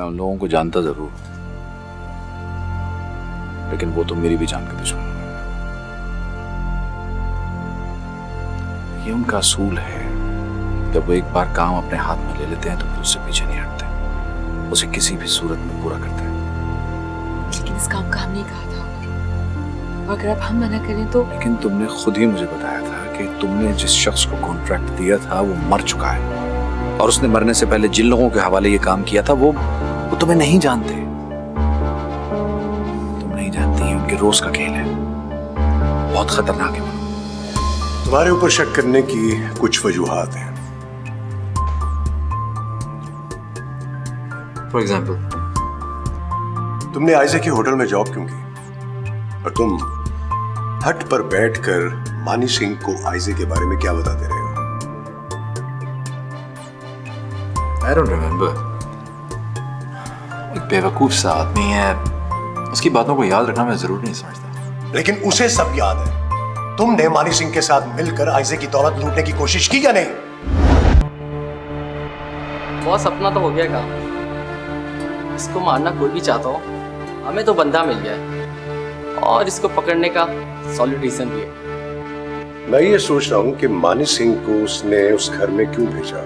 मैं उन लोगों को जानता जरूर, लेकिन वो तो मेरी भी जान के दुश्मन है। ये उनका असूल है, जब वो एक बार काम अपने हाथ में ले लेते हैं तो फिर उससे पीछे नहीं हटते, उसे किसी भी सूरत में पूरा करते हैं। लेकिन इस काम का हमने कहा था, अगर अब हम मना करें तो। लेकिन तुमने खुद ही मुझे बताया था कि तुमने जिस शख्स को कॉन्ट्रैक्ट दिया था वो मर चुका है, और उसने मरने से पहले जिन लोगों के हवाले ये काम किया था वो तुम्हें नहीं जानते। तुम नहीं जानती, उनके रोज का खेल है, बहुत खतरनाक है। तुम्हारे ऊपर शक करने की कुछ वजूहात हैं। फॉर एग्जाम्पल, तुमने आइज़े की होटल में जॉब क्यों की? और तुम हट पर बैठकर मानी सिंह को आइज़े के बारे में क्या बताते रहे हो? I don't remember. एक बेवकूफ सा आदमी है, उसकी बातों को याद रखना मैं जरूर नहीं समझता। लेकिन उसे सब याद है। तुमने मानी सिंह के साथ मिलकर आइज़े की दौलत लूटने की कोशिश की या नहीं? बॉस, अपना तो हो गया काम। इसको मारना कोई भी चाहता हो, हमें तो बंदा मिल गया है, और इसको पकड़ने का सॉलिड रीजन भी है। मैं ये सोच रहा हूँ कि मानी सिंह को उसने उस घर में क्यों भेजा?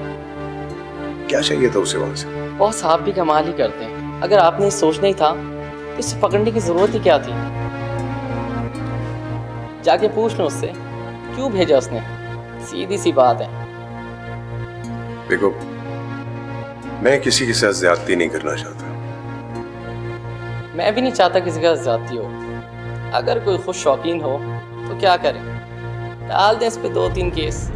क्या चाहिए था उसे वहां से? बॉस, आप भी कमाल ही करते हैं। अगर आपने सोचना ही था तो इसे पकड़ने की जरूरत ही क्या थी? जाके पूछ लो उससे क्यों भेजा उसने, सीधी सी बात है। देखो, मैं किसी के साथ ज्यादती नहीं करना चाहता। मैं भी नहीं चाहता किसी का ज्यादती हो। अगर कोई खुद शौकीन हो तो क्या करें, डाल दें इस पे 2-3 case.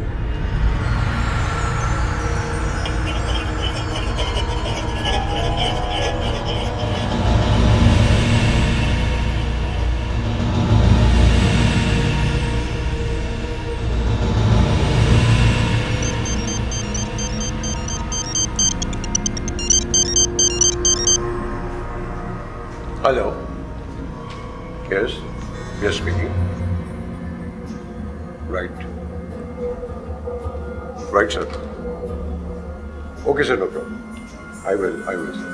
Hello, yes, yes speaking. Right, right sir. Okay sir, no problem. I will sir.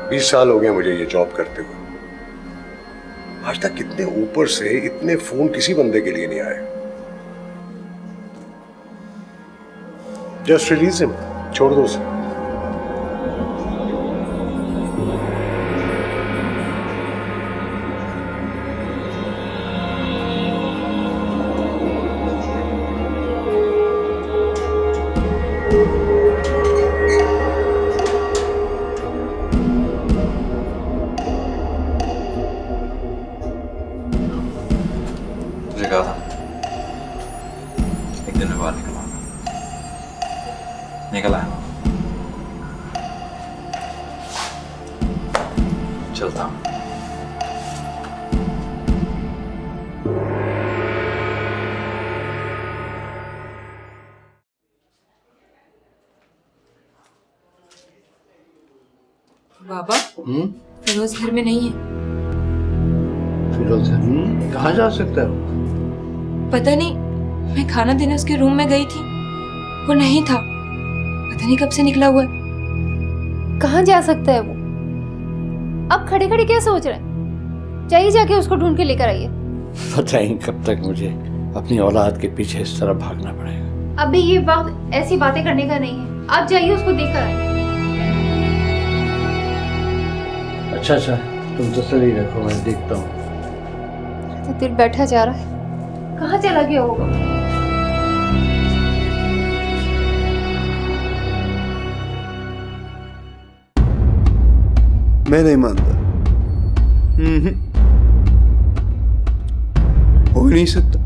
बीस साल हो गए मुझे ये जॉब करते हुए। आज तक इतने ऊपर से इतने फोन किसी बंदे के लिए नहीं आए। जस्ट रिलीज हिम, छोड़ दो उसे। तुझे कहा था एक दिन में बाहर निकल आऊंगा, निकल आया। चलता हूं। बाबा, फिरोज घर में नहीं है। फिरोज कहाँ जा सकता है? पता नहीं, मैं खाना देने उसके रूम में गई थी, वो नहीं था। पता नहीं कब से निकला हुआ है। कहाँ जा सकता है वो? अब खड़े खड़े क्या सोच रहे हैं? जाइए, जाके उसको ढूंढ के लेकर आइए। पता ही कब तक मुझे अपनी औलाद के पीछे इस तरह भागना पड़ेगा। अभी ये वक्त ऐसी बातें करने का नहीं है। आप जाइए, उसको देख कर आइए। अच्छा, तुम तसल्ली रखो, मैं देखता हूँ। तो दिल बैठा जा रहा है, कहाँ चला गया होगा? मैं नहीं मानता। हो ही नहीं सकता।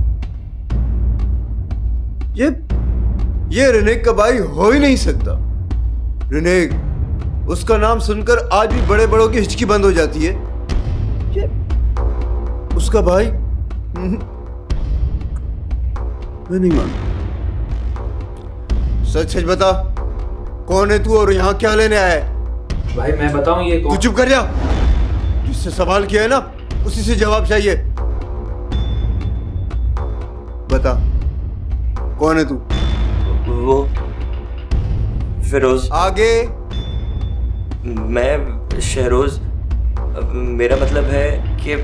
ये रिनेक का भाई हो ही नहीं सकता। रिनेक, उसका नाम सुनकर आज भी बड़े बड़ों की हिचकी बंद हो जाती है। ये उसका भाई? मैं नहीं मानता। सच सच बता, कौन है तू और यहाँ क्या लेने आया है? भाई मैं बताऊं ये कौन? तू चुप कर जा। जिससे सवाल किया है ना, उसी से जवाब चाहिए। बता, कौन है तू? वो फिरोज। आगे। मैं शहरोज, मेरा मतलब है कि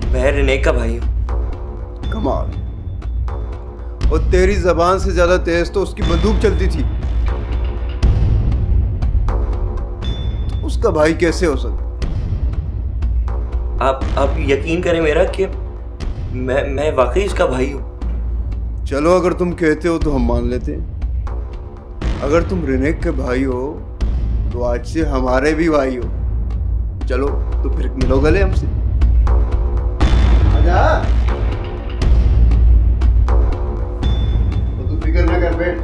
मैं रिनेक का भाई हूँ। कमाल। और तेरी जबान से ज्यादा तेज तो उसकी बंदूक चलती थी। उसका भाई कैसे हो सकता? आप यकीन करें मेरा कि मैं वाकई उसका भाई हूँ। चलो, अगर तुम कहते हो तो हम मान लेते हैं। अगर तुम रिनेक के भाई हो तो आज से हमारे भी भाई हो। चलो तो फिर मिलो गले हमसे। आजा। तो तू फिक्र ना कर, बैठ।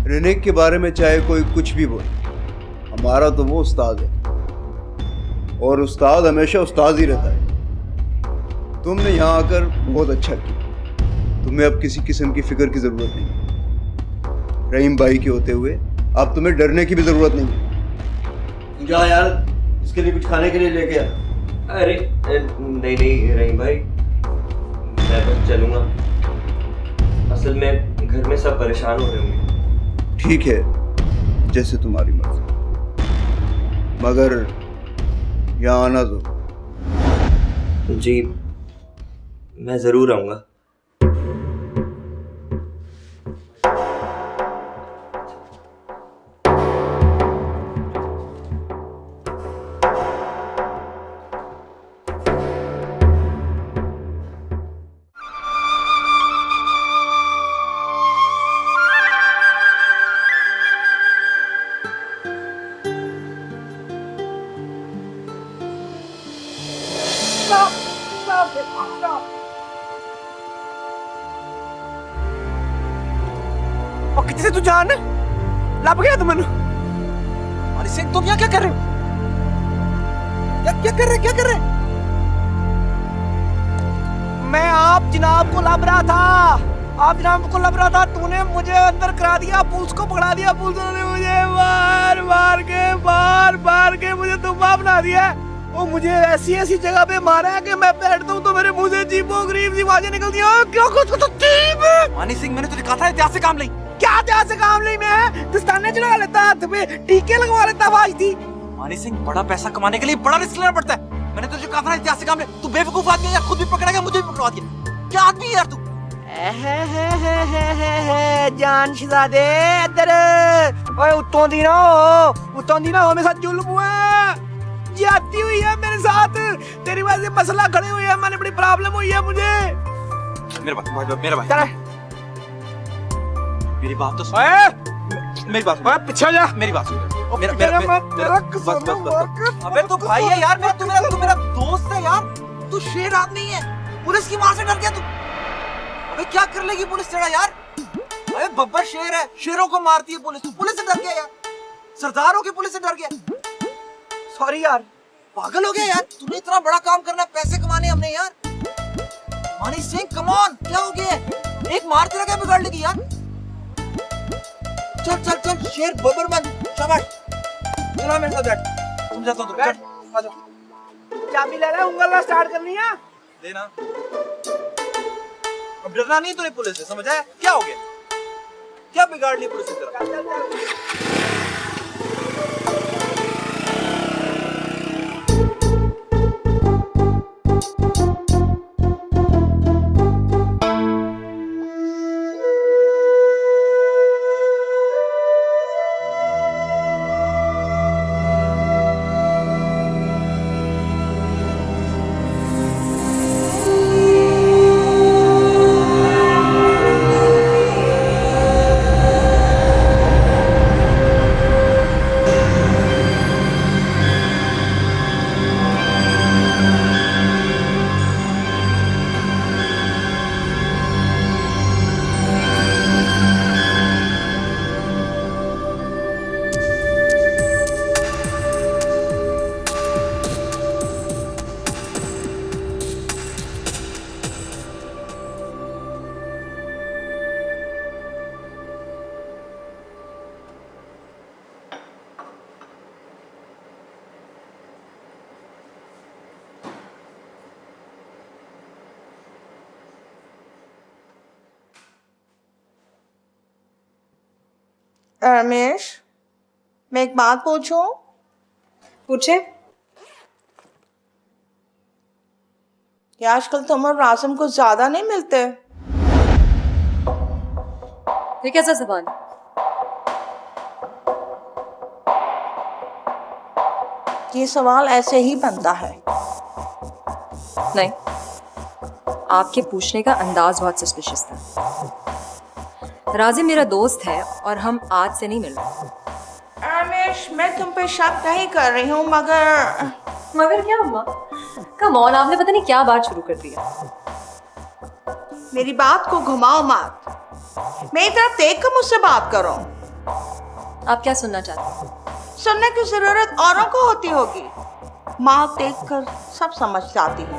रिनेक के बारे में चाहे कोई कुछ भी बोले, हमारा तो वो उस्ताद है, और उस्ताद हमेशा उस्ताद ही रहता है। तुमने यहाँ आकर बहुत अच्छा किया। तुम्हें अब किसी किस्म की फिक्र की जरूरत नहीं। रहीम भाई के होते हुए अब तुम्हें डरने की भी जरूरत नहीं है। जा यार, इसके लिए कुछ खाने के लिए लेके आ। अरे नहीं रहीम भाई, मैं बस चलूंगा। असल में घर में सब परेशान हो रहे होंगे। ठीक है, जैसे तुम्हारी मर्जी, मगर यहाँ आना तो। जी, मैं जरूर आऊंगा। और कितने तू जान लब गया तू मैनू? मानी सिंह, तुम यहाँ क्या कर रहे हो? क्या कर रहे? मैं आप जनाब को लब रहा था। तूने मुझे अंदर करा दिया, पुलिस को पकड़ा दिया। पुलिस ने मुझे मार के मुझे दुम्बा बना दिया। वो मुझे ऐसी जगह पे मारा है कि मैं बैठता हूँ तो मेरे मुंह से जीपो गरीब सी आवाजें निकलती हैं। क्यों कुछ मानी सिंह, मैंने तुझे कहा था एहतियात से काम ले। क्या एहतियात से काम ले? मैं दस्ताने चढ़ा लेता, हाथ पे टीके लगवा लेता, आवाज थी। मानी सिंह, बड़ा पैसा कमाने के लिए बड़ा रिस्क लेना पड़ता है। मैंने तुझे कहा था एहतियात से काम ले। तू बेवकूफ आदमी है यार, खुद भी पकड़ा गया, मुझे भी पकड़वा दिया। क्या आदमी है यार तू? जान शहजादे इधर ओए, उत्तों दी ना हो, मेरे साथ जुल्म हुआ, ज्यादती हुई है मेरे साथ। तेरी वजह से मसला खड़े हुए हैं, मैंने बड़ी प्रॉब्लम हुई है मुझे। मेरा भाई चल, मेरी बात तो सुन। मेरी बात सुन। पीछे जा, मेरी बात सुन। अबे तू भाई है यार, तू मेरा दोस्त है यार। तू शेर आदमी है। पुलिस की मार से डर गया तू? अबे क्या कर लेगी पुलिस तेरा यार? अबे बब्बर शेर है, शेरों को मारती है पुलिस। तू पुलिस से डर गया यार? सरदारों की पुलिस से डर गया? सॉरी यार, पागल हो गया यार। तूने इतना बड़ा काम करना, पैसे कमाने हमने यार। मानी सिंह, कम ऑन, क्या हो गया? एक मार तेरा क्या बिगाड़ लेगी यार? चल शेर बब्बर बन, शाबाश। चलो मेरे साथ बैठ, समझाता हूँ। बैठ, आ जाओ। चाबी ले ले, उंगल स्टार्ट करनी है। देना। अब डरना नहीं तूने पुलिस से, समझ आया? क्या हो गया? क्या बिगाड़ ली पुलिस ने तेरा? रमेश, मैं एक बात पूछूं? पूछे। कि आजकल तुम और रासिम को ज्यादा नहीं मिलते? ये कैसा सवाल? ये सवाल ऐसे ही बनता है। नहीं, आपके पूछने का अंदाज बहुत सस्पिशियस था। राजिम मेरा दोस्त है और हम आज से नहीं मिल रहे। रमेश, मैं तुम पे शक नहीं कर रही हूँ, मगर क्या अम्मा? कम ऑन, आपने पता नहीं क्या बात शुरू कर दिया। मेरी बात को घुमाओ मत। मेरी तरफ देख कर मुझसे बात करो। आप क्या सुनना चाहते हैं? सुनने की जरूरत औरों को होती होगी। माँ देखकर सब समझ जाती है।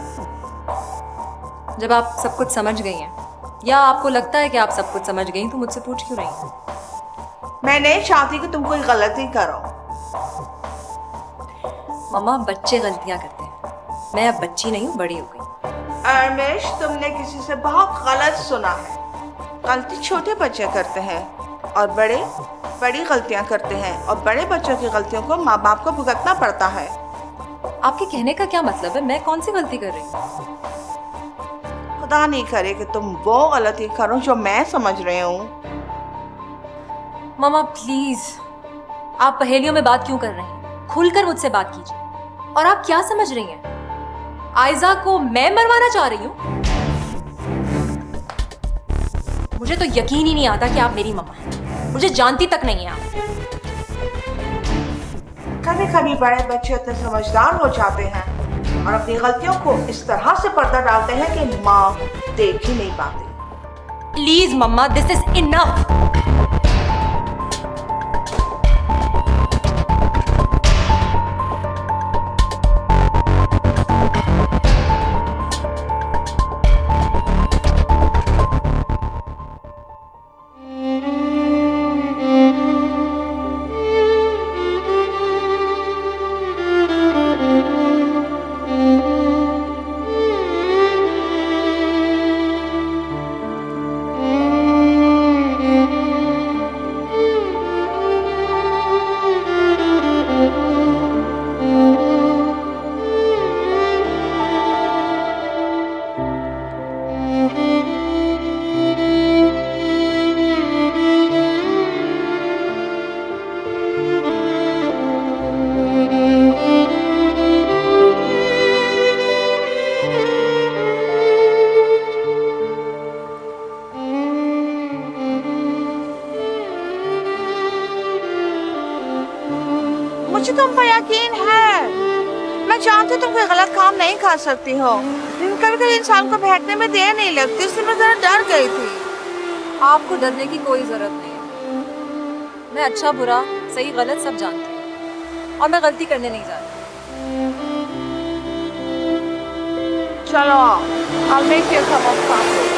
जब आप सब कुछ समझ गई हैं, या आपको लगता है कि आप सब कुछ समझ गई, तो मुझसे पूछ क्यों रही हैं? मैं नहीं चाहती कि तुम कोई गलती करो। मम्मा, बच्चे गलतियां करते हैं। मैं अब बच्ची नहीं हूँ, बड़ी हो गई। रमेश, तुमने किसी से बहुत गलत सुना है। गलती छोटे बच्चे करते हैं और बड़े बड़ी गलतियां करते हैं, और बड़े बच्चों की गलतियों को माँ बाप को भुगतना पड़ता है। आपके कहने का क्या मतलब है? मैं कौन सी गलती कर रही हूँ? खुदा नहीं करे कि तुम वो गलती करो जो मैं समझ रही हूँ। मामा प्लीज, आप पहेलियों में बात क्यों कर रही हैं? खुलकर मुझसे बात कीजिए। और आप क्या समझ रही हैं? आयजा को मैं मरवाना चाह रही हूँ? मुझे तो यकीन ही नहीं आता कि आप मेरी मम्मा हैं। मुझे जानती तक नहीं है आप। कभी कभी बड़े बच्चे इतने समझदार हो जाते हैं और अपनी गलतियों को इस तरह से पर्दा डालते हैं कि माँ देख ही नहीं पाती। प्लीज मम्मा, दिस इज इनफ। मुझे तुम पर यकीन है। मैं जानती तुम कोई गलत काम नहीं कर सकती हो, लेकिन कभी कभी इंसान को बहकने में देर नहीं लगती, इसलिए मैं जरा डर गई थी। आपको डरने की कोई जरूरत नहीं है। मैं अच्छा बुरा सही गलत सब जानती हूँ, और मैं गलती करने नहीं जा रही। चलो, I'll make you some of coffee.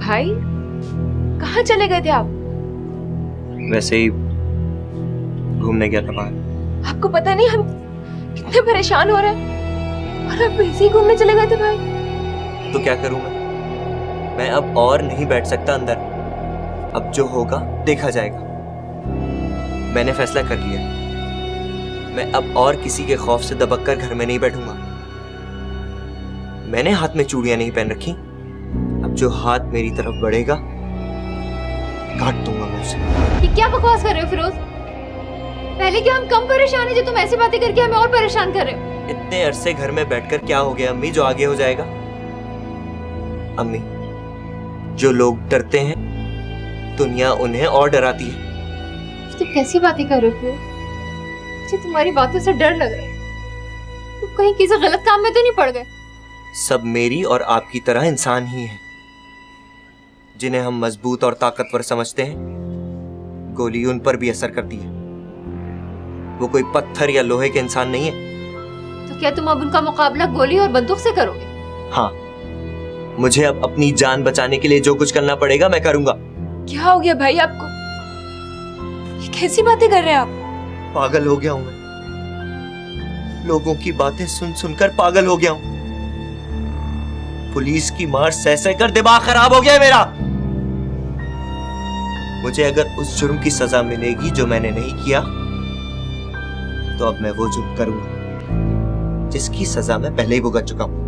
भाई, कहाँ चले गए थे आप? वैसे ही घूमने गया था बाहर। आपको पता नहीं हम कितने परेशान हो रहे हैं, और आप वैसे ही घूमने चले गए थे भाई। तो क्या करूं मैं अब और नहीं बैठ सकता अंदर। अब जो होगा देखा जाएगा। मैंने फैसला कर लिया, मैं अब और किसी के खौफ से दबक कर घर में नहीं बैठूंगा। मैंने हाथ में चूड़ियां नहीं पहन रखी, अब जो हाथ मेरी तरफ बढ़ेगा काट दूंगा मैं उसे। ये क्या बकवास कर रहे हो फिरोज? पहले क्या हम कम परेशान है जो तुम ऐसी बातें करके हमें और परेशान कर रहे हो? इतने अरसे घर में बैठकर क्या हो गया अम्मी जो आगे हो जाएगा? अम्मी, जो लोग डरते हैं दुनिया उन्हें और डराती है। तुम कैसी बातें कर रहे हो? मुझे तुम्हारी बातों से डर लग रहा है। तुम कहीं किसी गलत काम में तो नहीं पड़ गए? सब मेरी और आपकी तरह इंसान ही हैं, जिन्हें हम मजबूत और ताकतवर समझते हैं। गोली उन पर भी असर करती है। वो कोई पत्थर या लोहे के इंसान नहीं है। तो क्या तुम अब उनका मुकाबला गोली और बंदूक से करोगे? हाँ, मुझे अब अपनी जान बचाने के लिए जो कुछ करना पड़ेगा मैं करूंगा। क्या हो गया भाई आपको? ये कैसी बातें कर रहे हैं आप? पागल हो गया हूं मैं, लोगों की बातें सुन सुनकर पागल हो गया हूं। पुलिस की मार सह सह कर दिमाग खराब हो गया है मेरा। मुझे अगर उस जुर्म की सजा मिलेगी जो मैंने नहीं किया, तो अब मैं वो जुर्म करूंगा जिसकी सजा मैं पहले ही भुगत चुका हूं।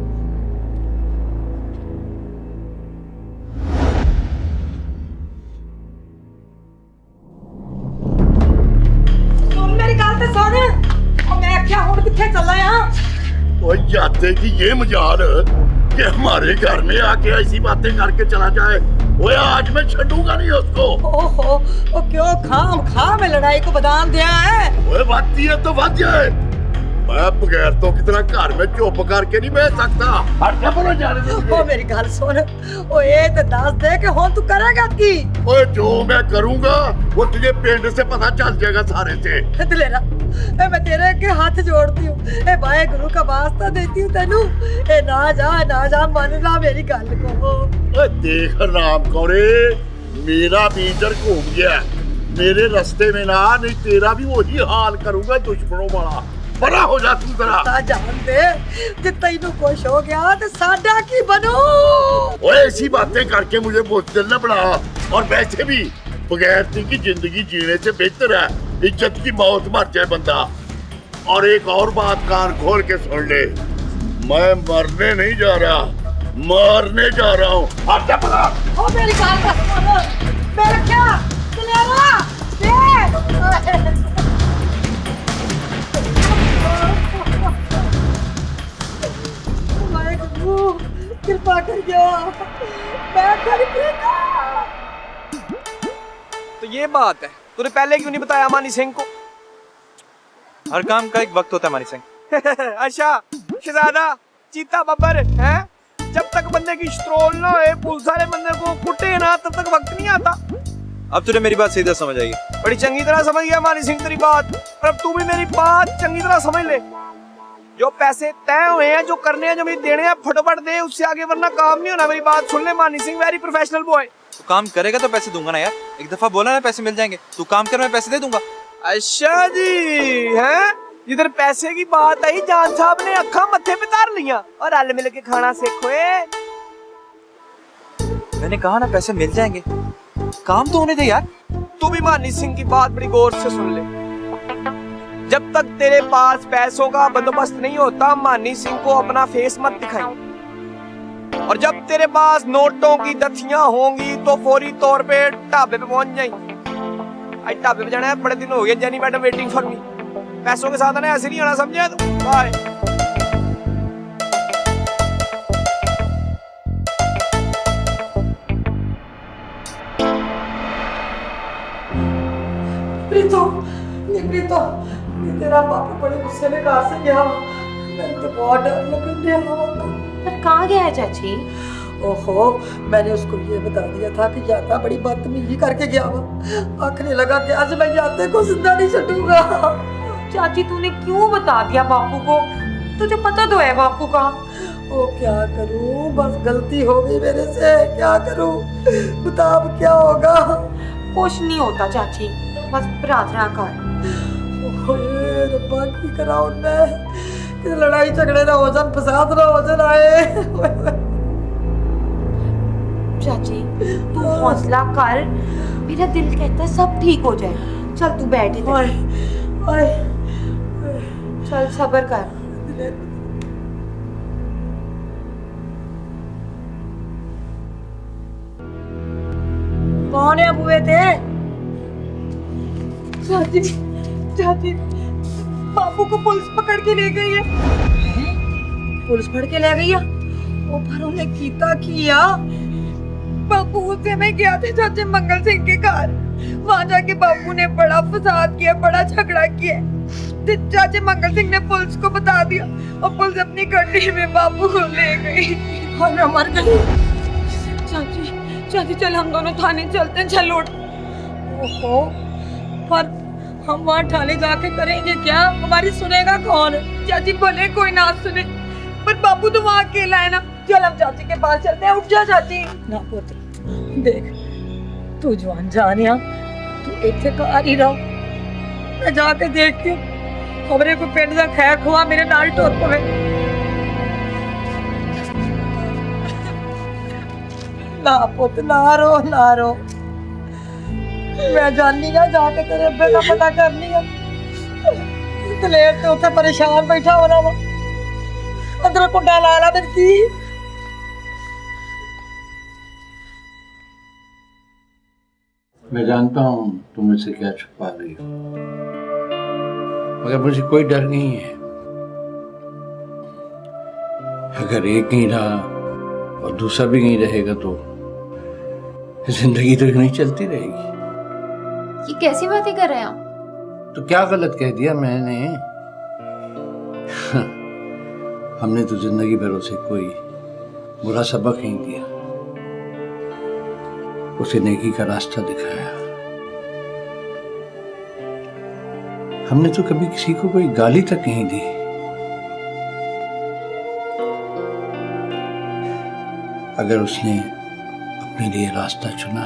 जाते कि ये मजाल कि हमारे घर में आके ऐसी बातें करके चला जाए। वो आज मैं छूंगा नहीं उसको। ओहो, वो क्यों खाम खा में लड़ाई को बदाम दिया है? वो बात है तो बात है, मैं बगैर तो कितना घर में चुप करके नहीं बैठ सकता। ओ मेरी गल सुन, ओ ये तो दस दे कि हुन तू करेगा की? ओए जो मैं करूंगा वो तुझे पिंड से पता चल जाएगा सारे से। दिलेरा, मैं तेरे के हाथ जोड़ती हूँ, ए भाई गुरु का वास्ता देती हूँ तेनू, ए ना जा मान ला मेरी गल को। ओए देख राम कौरे, मेरा बीजर घूम गया मेरे रास्ते में ना, नहीं तेरा भी वही हाल करूंगा दुश्मनों वाला। बड़ा हो जा तू जरा। जान दे जे तैनू खुश हो गया तो साडा की बनू। ओए ऐसी बातें करके मुझे बुज़दिल न बना, और वैसे भी बगैर की जिंदगी जीने से बेहतर है इज्जत की मौत मर जाए बंदा। और एक और बात कान खोल के सुन ले, मैं मरने नहीं जा रहा, मारने जा रहा हूँ। ओ मेरी गाल का सुन, मेरा क्या दिलेरा दे। कृपा कर गया, मैं तो ये बात है, तूने पहले क्यों नहीं बताया मानी सिंह को? हर काम का एक वक्त होता है मानी सिंह। अच्छा शहजादा चीता बब्बर है, जब तक बंदे की स्ट्रोल ना हो, पुलिस वाले बंदे को कुटे ना, तब तक वक्त नहीं आता। अब तुझे मेरी बात सीधा समझ आई? बड़ी चंगी तरह समझ गया मानी सिंह तेरी बात, और अब तू भी मेरी बात चंगी तरह समझ ले। जो पैसे तय हुए हैं, जो करने हैं, जो मुझे देने हैं, फटाफट दे, उससे आगे वरना काम नहीं होना। मेरी बात सुन ले मानी सिंह, वेरी प्रोफेशनल बॉय। तू काम करेगा तो पैसे दूंगा ना यार, एक दफा बोला ना पैसे मिल जाएंगे, तू काम कर मैं पैसे दे दूंगा। अच्छा जी, हैं इधर पैसे की बात आई, जान साहब ने अखा मत्थे पे तार लिया और हल मिल के खाना सीखो। मैंने कहा ना पैसे मिल जाएंगे, काम तो होने दे यार। तू भी मानी सिंह की बात बड़ी गौर से सुन ले, जब तक तेरे पास पैसों का बंदोबस्त नहीं होता, मानी सिंह को अपना फेस मत दिखाई। और जब तेरे पास नोटों की दथियां होंगी तो फौरी तौर पे ढाबे पे पहुंच जाएंगी। आज ढाबे पे जाना है, बड़े दिन हो गए, jenny madam waiting for me. पैसों के साथ आना, ऐसे नहीं आना, समझे तू? बाय। प्रीतो, तेरा बापू बड़े गुस्से में कहाँ से गया? मैं तो बहुत डर लग रहा है। पर कहाँ गया है चाची? ओहो, मैंने उसको ये बता दिया था कि जाता बड़ी बदतमीजी करके गया वो। आखिरी लगा कि आज मैं जाते को जिंदा नहीं छूटूंगा। चाची तूने क्यों बता दिया बापू को? तुझे पता तो है बापू का। ओ क्या करूं, बस गलती हो गई मेरे से, क्या करूं? बता अब क्या होगा? कुछ नहीं होता चाची, बस प्रार्थना कर। ओए रब्बा की कराऊं मैं कि लड़ाई झगड़े ना हो जान, फसाद ना हो जान आए। चाची तू हौसला कर, मेरा दिल कहता है सब ठीक हो जाएगा। चल तू बैठ इधर, चल सब्र कर। कौन है बुए थे? चाची बापू को पुलिस पकड़ के ले गई है। पुलिस पकड़ के ले गई है? वो पर उन्हें कीता किया। बापू गुस्से में गया थे चाचे मंगल सिंह के घर, वहाँ जाके बापू ने बड़ा फसाद किया, बड़ा झगड़ा किया। चाचे मंगल सिंह ने पुलिस को बता दिया और पुलिस अपनी गड्डी में बापू को ले गई और मैं मर गई। चाची चल हम दोनों थाने चलते हैं, चल उठ। ओहो, पर हम वहाँ ठाणे जाके करेंगे क्या? हमारी सुनेगा कौन? चाची बोले कोई ना सुने, पर बापू तो वहाँ अकेला है ना। चल हम चाची के पास चलते हैं। उठ जा चाची। ना पुत्र, देख तू जवान जानिया, तू इतने कार ही रहो, मैं जाके देखती हूँ खबरे को पिंड का खैर खुआ मेरे नाल टोर पवे। ना पुत ना रो ना रो, मैं जानी ना जाके तेरे अब्बे का पता करनी है। दलेर तो उसे परेशान बैठा होना वा, अंदर कुंडा ला ला मेरी धी। मैं जानता हूँ तुम मुझसे क्या छुपा रही हो, मगर मुझे कोई डर नहीं है। अगर एक नहीं रहा और दूसरा भी नहीं रहेगा तो जिंदगी तो नहीं चलती रहेगी। ये कैसी बातें कर रहे हैं आप? तो क्या गलत कह दिया मैंने? हमने तो जिंदगी भर उसे कोई बुरा सबक नहीं दिया, उसे नेकी का रास्ता दिखाया। हमने तो कभी किसी को कोई गाली तक नहीं दी। अगर उसने अपने लिए रास्ता चुना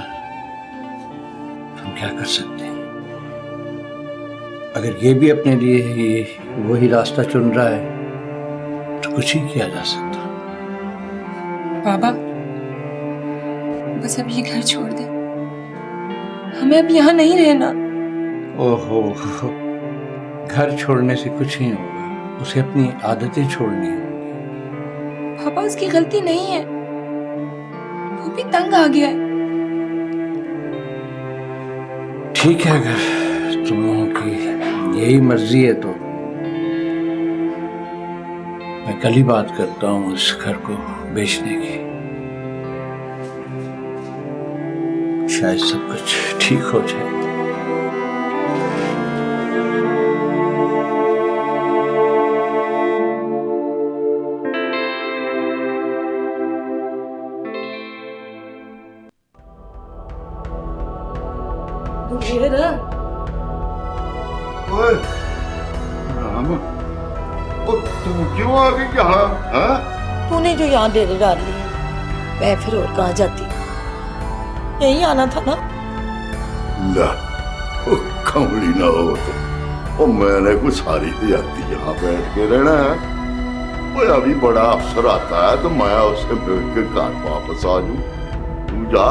तो हम क्या कर सकते हैं? अगर ये भी अपने लिए वही रास्ता चुन रहा है तो कुछ ही किया जा सकता। बाबा बस अब ये घर छोड़ दे, हमें अब यहाँ नहीं रहना। ओहो, घर छोड़ने से कुछ नहीं होगा, उसे अपनी आदतें छोड़नी होगी। पापा उसकी गलती नहीं है, वो भी तंग आ गया है। ठीक है, अगर तुम लोगों की यही मर्जी है तो मैं कल ही बात करता हूँ इस घर को बेचने की। शायद सब कुछ ठीक हो जाए। ओए राम, ओ तू क्यों आ गई यहाँ? हाँ? तूने जो यहाँ डेरे डाल ली, मैं फिर और कहाँ जाती? यहीं आना था ना। ला, ओ कमली ना हो तो, ओ मैंने कुछ सारी जाती यहाँ बैठ के रहना है। वो अभी बड़ा अफसर आता है तो मैं उससे मिल के घर वापस आ जाऊं। तू जा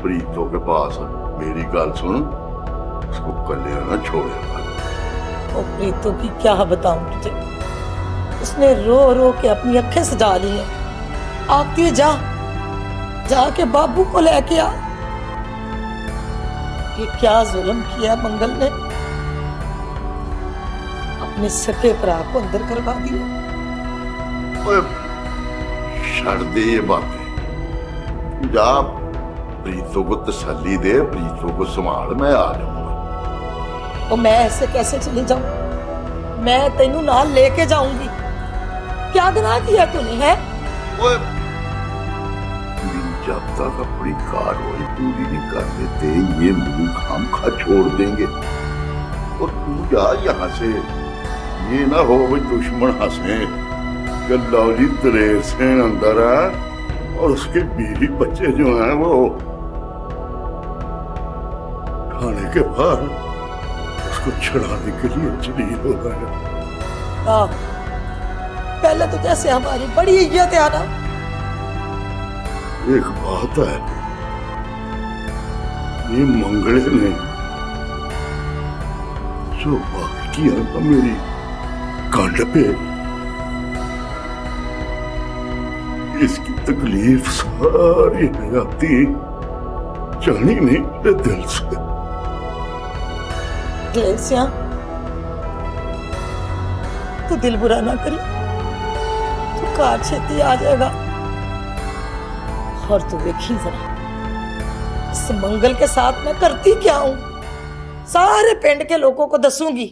प्रीतो के पास, मेरी गल सुन, उसको कल्ले ना छोड़ेगा। ओ प्रीतो की क्या बताऊं तुझे, उसने रो रो के अपनी अखें सजा ली हैं। आती है जा, जाके बाबू को लेके आ। ये क्या जुल्म किया मंगल ने, अपने सके भरा को अंदर करवा दिया। ओए छड़ दे ये बातें, जा प्रीतो को तसल्ली दे, प्रीतो को संभाल, मैं आ जाऊंगा। और मैं ऐसे कैसे चली जाऊं? मैं तेनू नाल लेके जाऊंगी। क्या गुनाह किया तूने है? ओए जब तक अपनी कार्रवाई पूरी नहीं कर लेते ये मुंह खाम खा छोड़ देंगे। और तू जा यहाँ से, ये ना हो भाई दुश्मन हंसे कि लौली दलेर से अंदर है और उसके बीवी बच्चे जो हैं वो खाने के बाहर उसको छुड़ाने के लिए चली हो गए। पहले तो जैसे हमारी बड़ी इज्जत है ना। एक बात है, ये मंगले ने जो बात किया ना मेरी कांड पे, इसकी तकलीफ सारी हयाती जानी नहीं मेरे दिल से। ग्लेसिया, तू दिल बुरा ना करी, तू कार छेती आ जाएगा। और तू देखी जरा इस मंगल के साथ मैं करती क्या हूं। सारे पिंड के लोगों को दसूंगी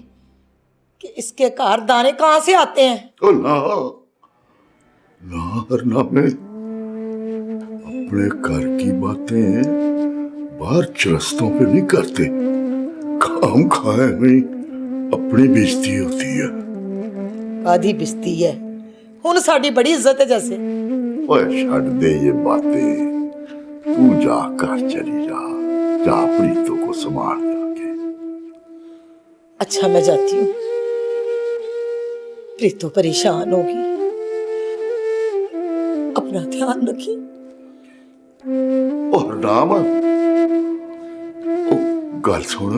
कि इसके कार दाने कहां से आते हैं। ओ ना ना, मैं अपने घर की बातें बाहर चरस्तों पे नहीं करते। हम खाए नहीं अपनी बेइज्जती होती है। आधी बिस्ती है हुन साडी बड़ी इज्जत है जैसे। ओए छड़ दे ये बातें, तू जा घर चली जा, जा प्रीतों को संभाल जाके। अच्छा मैं जाती हूँ, प्रीतो परेशान होगी, अपना ध्यान रखी। और नाम गल सुन,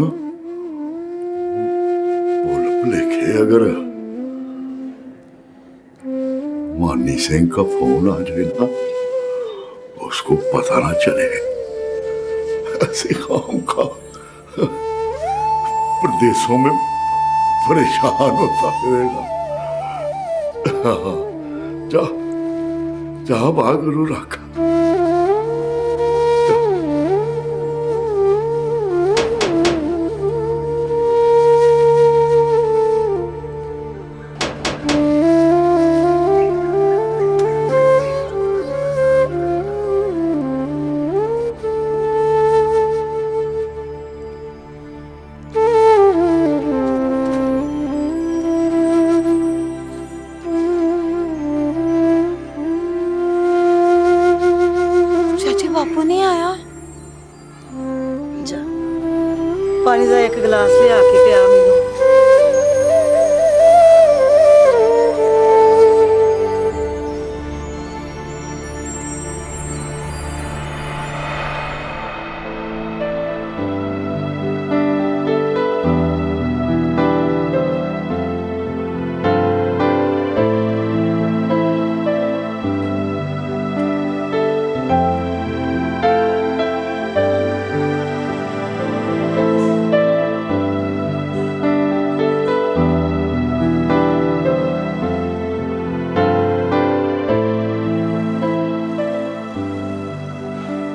बोल भुलेखे अगर मानी सिंह का फोन आ जाए ना, उसको पता ना चले ऐसे काम का प्रदेशों में परेशान होता रहेगा। जा जा भाग रखा। बापू नहीं आया? जा पानी का एक गिलास ले आके पिया मैनू।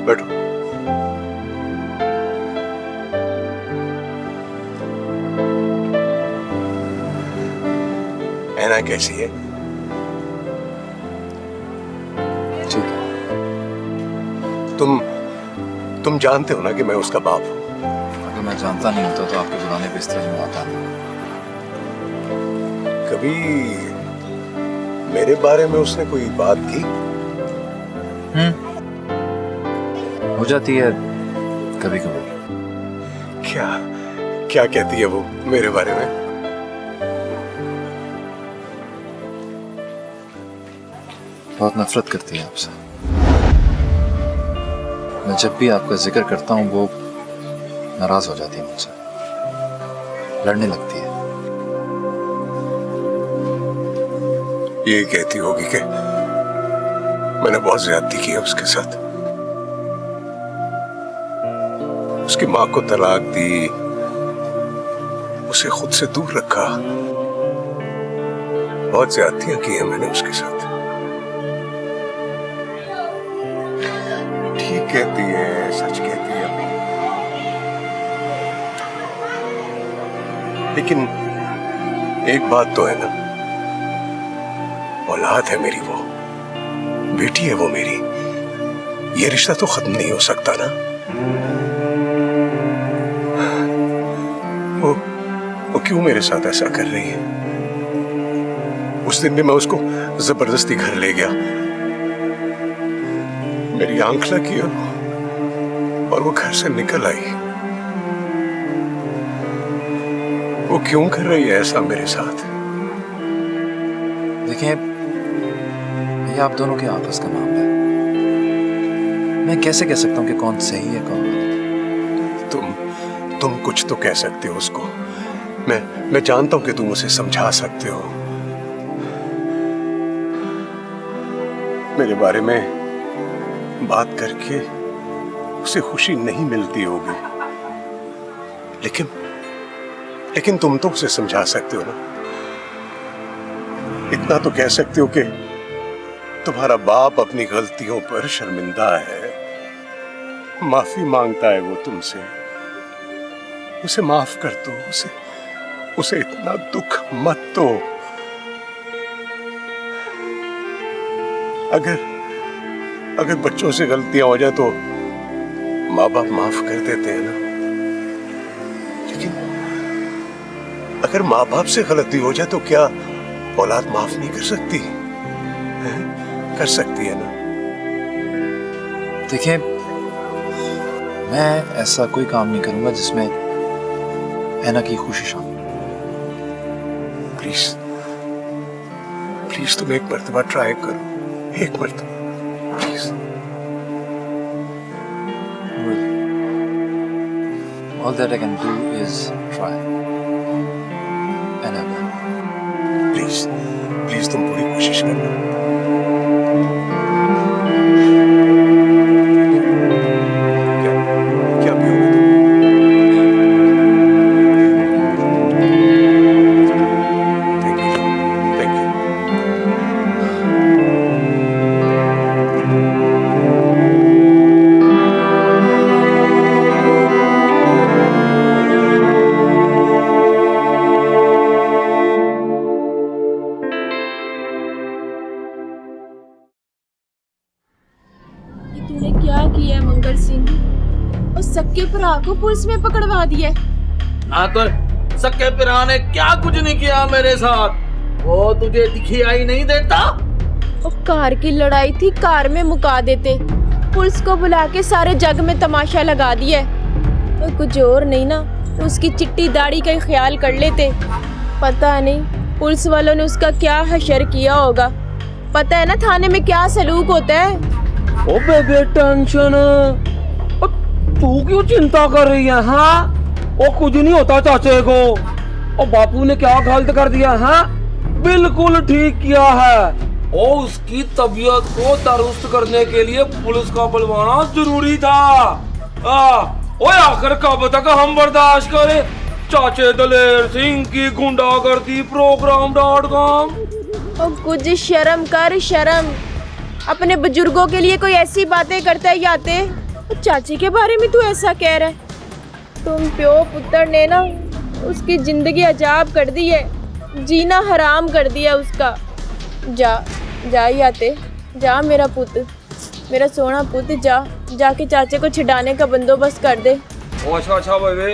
बैठो। ऐना कैसी है? ठीक है। तुम जानते हो ना कि मैं उसका बाप हूं। अगर मैं जानता नहीं होता तो आपके बुलाने पे इस तरह में आता नहीं। कभी मेरे बारे में उसने कोई बात की? हो जाती है कभी कभी। क्या क्या कहती है वो मेरे बारे में? बहुत नफरत करती है आपसे। मैं जब भी आपका जिक्र करता हूँ वो नाराज हो जाती है मुझसे, लड़ने लगती है। ये कहती होगी कि मैंने बहुत ज्यादती की है उसके साथ, उसकी मां को तलाक दी, उसे खुद से दूर रखा, बहुत ज्यादतियां की हैं मैंने उसके साथ। ठीक कहती है, सच कहती है, लेकिन एक बात तो है ना, औलाद है मेरी वो, बेटी है वो मेरी, ये रिश्ता तो खत्म नहीं हो सकता ना। वो क्यों मेरे साथ ऐसा कर रही है? उस दिन भी मैं उसको जबरदस्ती घर ले गया, मेरी आंख लगी और वो घर से निकल आई। वो क्यों कर रही है ऐसा मेरे साथ? देखिए, ये आप दोनों के आपस का मामला है। मैं कैसे कह सकता हूँ कि कौन सही है कौन गलत? तुम कुछ तो कह सकते हो उसको। मैं जानता हूं कि तुम उसे समझा सकते हो। मेरे बारे में बात करके उसे खुशी नहीं मिलती होगी, लेकिन तुम तो उसे समझा सकते हो ना। इतना तो कह सकते हो कि तुम्हारा बाप अपनी गलतियों पर शर्मिंदा है, माफी मांगता है वो तुमसे, उसे माफ कर दो, उसे इतना दुख मत दो। अगर बच्चों से गलतियां हो जाए तो माँ बाप माफ कर देते हैं ना, अगर माँ बाप से गलती हो जाए तो क्या औलाद माफ नहीं कर सकती? कर सकती है ना? देखिए, मैं ऐसा कोई काम नहीं करूंगा जिसमें ऐना की खुशी शामिल। प्लीज प्लीज तुम एक मर्तबा ट्राई करो, एक मर्तबा please. All that I can do is try. And I will. Please please तुम पूरी कोशिश करना। क्या पियोगे तुम? Thank you, thank you. तूने क्या किया है मंगल सिंह? और सक्के भरा को पुलिस में पकड़वा दिया। हाँ तो सक्के पिरा ने क्या कुछ नहीं किया मेरे साथ, वो तुझे दिखाई नहीं देता? और कार की लड़ाई थी, कार में मुका देते, पुलिस को बुला के सारे जग में तमाशा लगा दिया। और कुछ और नहीं ना तो उसकी चिट्टी दाढ़ी का ही ख्याल कर लेते। पता नहीं पुलिस वालों ने उसका क्या हशर किया होगा। पता है ना थाने में क्या सलूक होता है। ओ बेबे टेंशन, तू क्यों चिंता कर रही है? हाँ वो कुछ नहीं होता चाचे को। और बापू ने क्या गलत कर दिया? हाँ बिल्कुल ठीक किया है। और उसकी तबीयत को दुरुस्त करने के लिए पुलिस का बुलवाना जरूरी था। ओए आखिर कब तक हम बर्दाश्त करें चाचे दलेर सिंह की गुंडागर्दी program.com। और कुछ शर्म कर, शर्म। अपने बुजुर्गों के लिए कोई ऐसी बातें करता है याते। चाची के बारे में तू ऐसा कह रहा है? तुम प्यो पुत्र ने ना उसकी जिंदगी अजाब कर दी है, जीना हराम कर दिया उसका। जा जा याते जा, मेरा पुत्र, मेरा सोना पुत्र, जा जाके चाचे को छिड़ाने का बंदोबस्त कर दे। अच्छा अच्छा बेबे,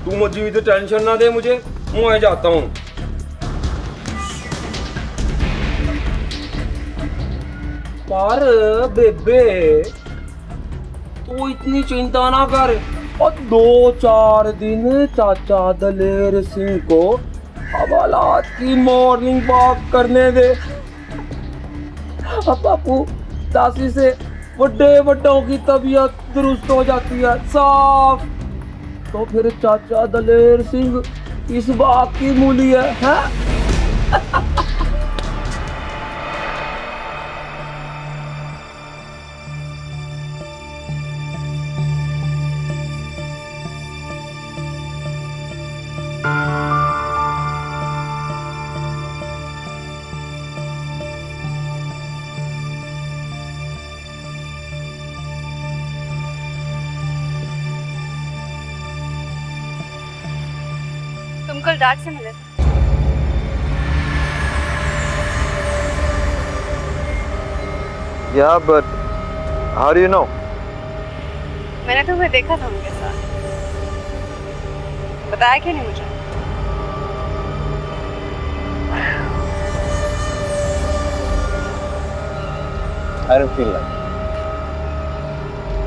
तू मुझे तो टेंशन ना दे, मुझे मैं जाता हूँ। पर बेबे तू इतनी चिंता ना कर, और 2-4 दिन चाचा दलेर सिंह को हवालात की मॉर्निंग वॉक करने दे। अब बापू दासी से बड़े बड़ों की तबीयत दुरुस्त हो जाती है साफ, तो फिर चाचा दलेर सिंह इस बात की मूली है? तुम कल डैड से मिले? Yeah, but how do you know? मैंने तुम्हें देखा था उनके साथ। बताया क्यों नहीं मुझे? I don't feel like।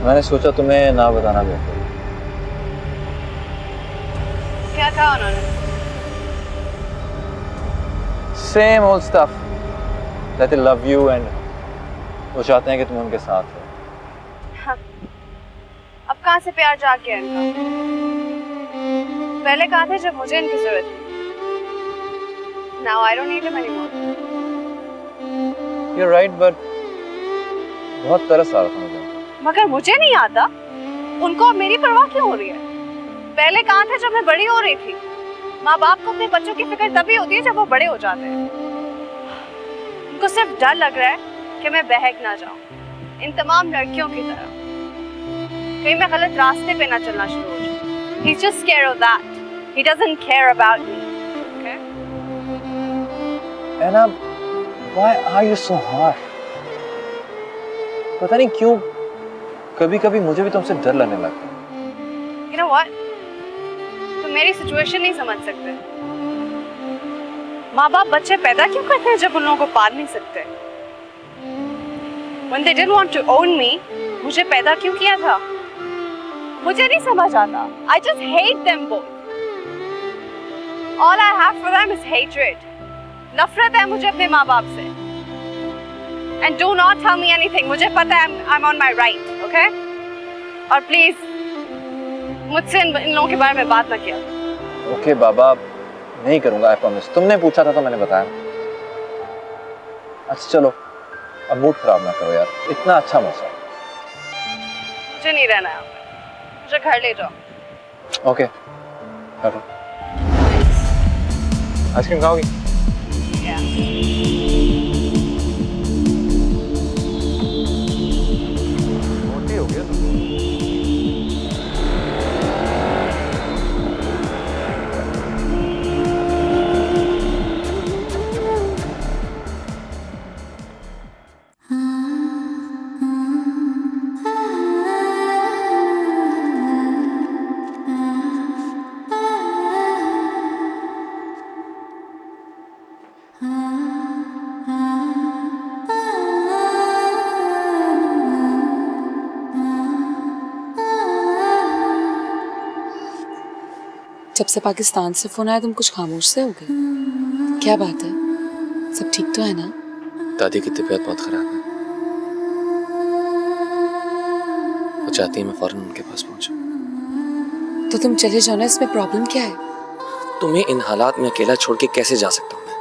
मैंने सोचा तुम्हें ना बताना बेहतर। क्या कहा उन्होंने? Same old stuff that they love you and वो चाहते हैं कि तुम उनके साथ हो। हाँ। अब कहाँ से प्यार जाग गया इनका? पहले कहाँ थे जब मुझे इनकी जरूरत थी। Now I don't need him anymore। You're right, but बहुत तरस आ रहा था मुझे। मगर मुझे नहीं आता उनको अब मेरी परवाह क्यों हो रही है। पहले कहाँ थे जब मैं बड़ी हो रही थी। माँ बाप को अपने बच्चों की फिक्र तभी होती है जब वो बड़े हो जाते हैं। उनको सिर्फ डर लग रहा है कि मैं बहक ना जाऊं इन तमाम लड़कियों की तरह, कहीं मैं गलत रास्ते पे ना चलना शुरू हो जाऊं। He's just scared of that. He doesn't care about me. Okay? Anna, why are you so harsh? पता नहीं क्यों कभी-कभी मुझे भी तुमसे डर लगने लगता है। You know what? तुम मेरी सिचुएशन नहीं समझ सकते। माँ बाप बच्चे पैदा क्यों करते हैं जब उन लोगों को पाल नहीं सकते? When they didn't want to own me, मुझे पैदा क्यों किया था? मुझे नहीं समझ आता. I just hate them both. All I have for them is hatred. नफरत है मुझे अपने माँ बाप से. And do not tell me anything. मुझे पता है I'm on my right, okay? और प्लीज मुझसे इन लोगों के बारे में बात ना किया. ओके बाबा, नहीं करूंगा, आई प्रॉमिस। तुमने पूछा था तो मैंने बताया। अच्छा चलो, अब मूड खराब ना करो यार, इतना अच्छा मौसम। मुझे नहीं रहना है, मुझे घर ले जाओ। ओके, करो। आइसक्रीम खाओगी? मोटी हो गया तुम। जब से पाकिस्तान से फोन आया तुम कुछ खामोश से हो गए, क्या बात है? सब ठीक तो है ना? दादी की तबीयत बहुत खराब है, वो चाहती है मैं फौरन उनके पास पहुंचूं। तो तुम चले जाओ ना, इसमें प्रॉब्लम क्या है? तुम्हें इन हालात में अकेला छोड़ के कैसे जा सकता हूँ मैं?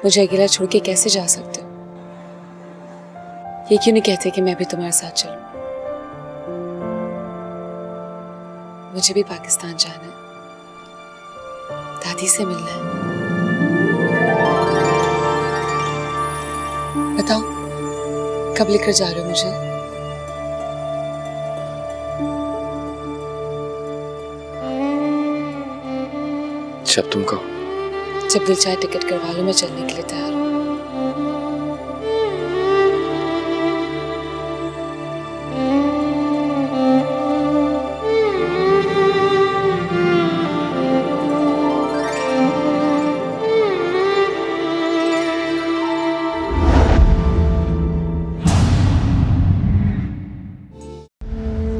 मुझे अकेला छोड़ के कैसे जा सकते हो? ये क्यों नहीं कहते कि मैं भी तुम्हारे साथ चलूं? मुझे भी पाकिस्तान जाना है, दादी से मिलना है। बताओ कब लेकर जा रहे हो मुझे? जब तुम कहो। जब दिल चाहे टिकट करवा लो, मैं चलने के लिए तैयार हूँ।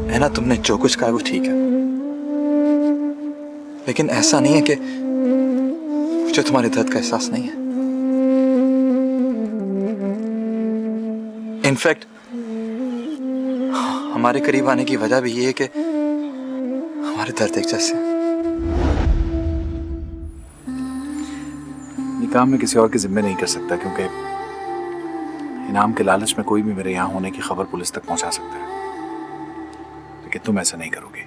है ना, तुमने जो कुछ कहा वो ठीक है, लेकिन ऐसा नहीं है कि मुझे तुम्हारे दर्द का एहसास नहीं है। इनफैक्ट हमारे करीब आने की वजह भी ये है कि हमारे दर्द एक जैसे। ये काम मैं किसी और के जिम्मे नहीं कर सकता, क्योंकि इनाम के लालच में कोई भी मेरे यहाँ होने की खबर पुलिस तक पहुंचा सकता है, लेकिन तुम ऐसा नहीं करोगे।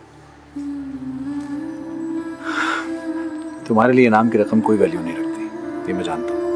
तुम्हारे लिए इनाम की रकम कोई वैल्यू नहीं रखती, ये मैं जानता हूँ।